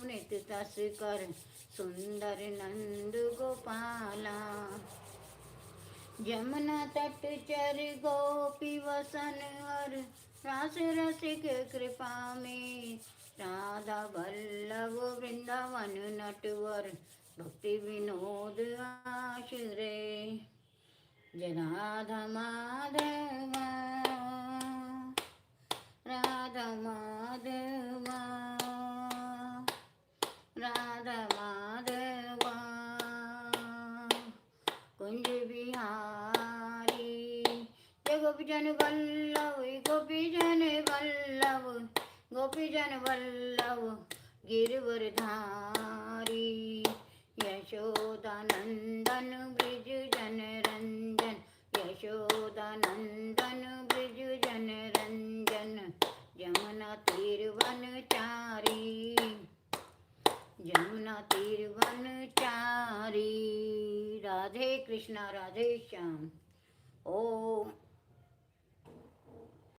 नित तस कर सुंदर नंद गोपाला। जमुना तट चर गोपी वसन हर रास रसिक कृपा में। राधा वल्लभ वृंदावन नटवर भक्ति विनोद आश्रय। जय राधा माधवा राधा माधवा राधा माधवा कुंज बिहारी। जय गोपीजन वल्लभ गोपीजन वल्लभ गोपीजन वल्लभ गिरवरधारी। यशोदानंदन ब्रिज जन रंजन यशोदानंदन ब्रिज जन रंजन। यमुना तीर वनचारी यमुना तीर वनचारी। राधे कृष्णा राधे श्याम।